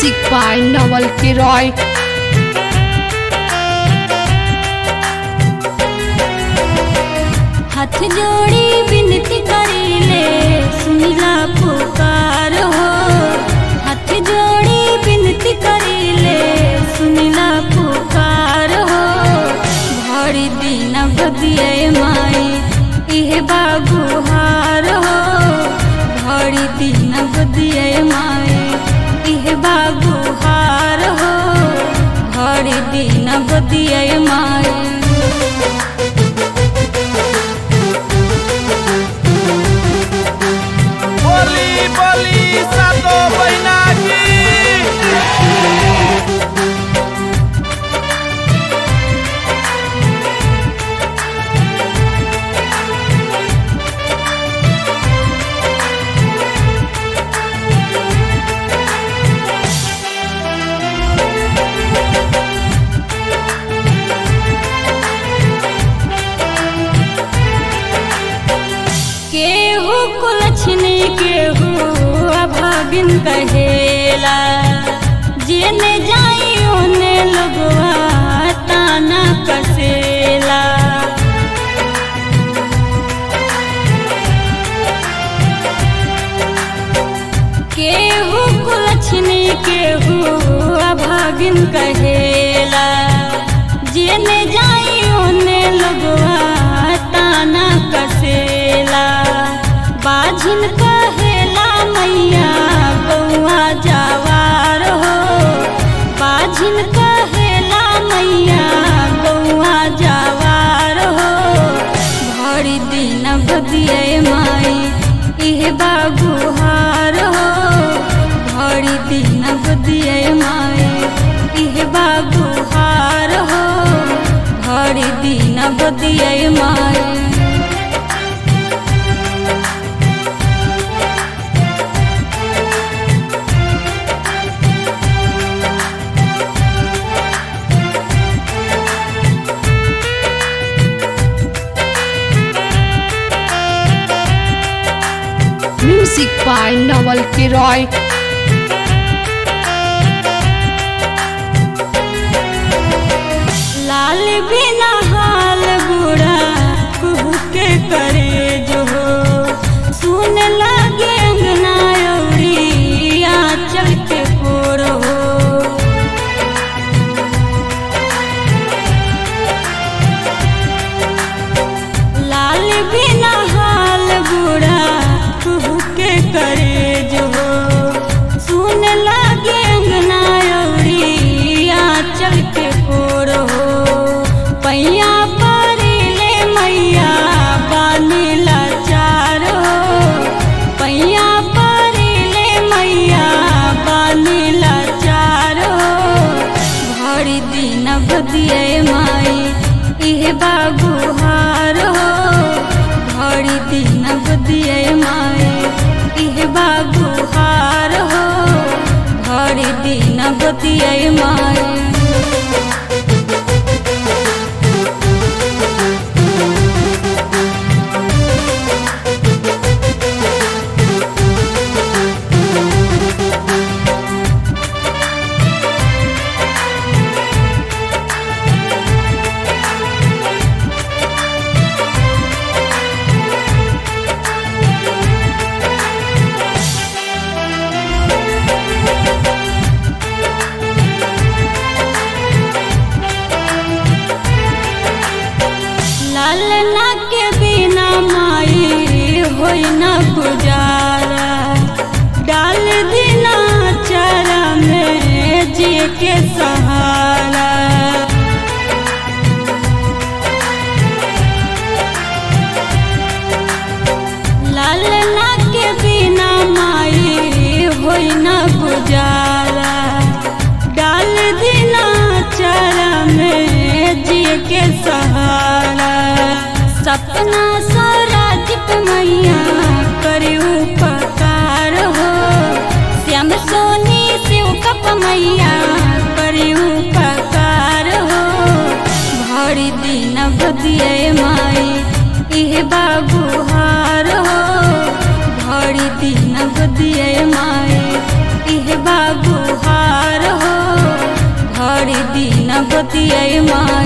Music by Noel Kiroy. हाथ जोड़ी विनती करीले सुनिला पुकार हो। हाथ जोड़ी विनती करीले सुनिला पुकार हो। भरी दिन बदिए माई इहे बागुहार हो। भरी दिन बदिए माई इहे बागुहार हो। भरी दिन बदिए माई केहू कुलछनी केहू अभागिन कहेला। जेने जाई ओने लोगवा ताना कसेला। केहू कुलछनी केहू अभागिन कहेला। जेने जाई ओने लोगवा ताना कसेला। बाझिन कहेला मैया गौआ जवार हो। बाझिन कहेला मैया गौआ जवार हो। भरी दिन बदिए माई इहे बागुहार हो। भरी दिन बदिए माई इहे बागुहार हो। भरी दिन बदिए माई Music by Noel Kiroy. लाल बिना हाल बुरा कुहू के करे जो हो। सुन लागे अंगना अउरी आँचल के कोर हो। लाल बिना हाल बुरा कुहू के करे जो हो। सुन लागे अंगना अउरी आँचल के कोर हो। पैया परिले मैया बानी लाचार हो। पैया परिले मैया बानी लाचार हो। भरी दिन बदिए माई इहे बागुहार हो। भरी दिन बदिए माई इहे बागुहार हो। भरी दिन बदिए माई लालना के बिना माई होई ना गुजारा। डाल दिना चारा में जिए के सहारा। लालना के बिना माई होई ना गुजारा। डाल दिना चारा में जिए के सहारा। सपना स्वराजित मैया करी उपकार हो। श्याम सोनी शिव कप मैया करी उपकार हो। भरी दिन बदिए माई इहे बागुहार हो। भरी दिन बदिए माई इहे बागुहार बतिया माई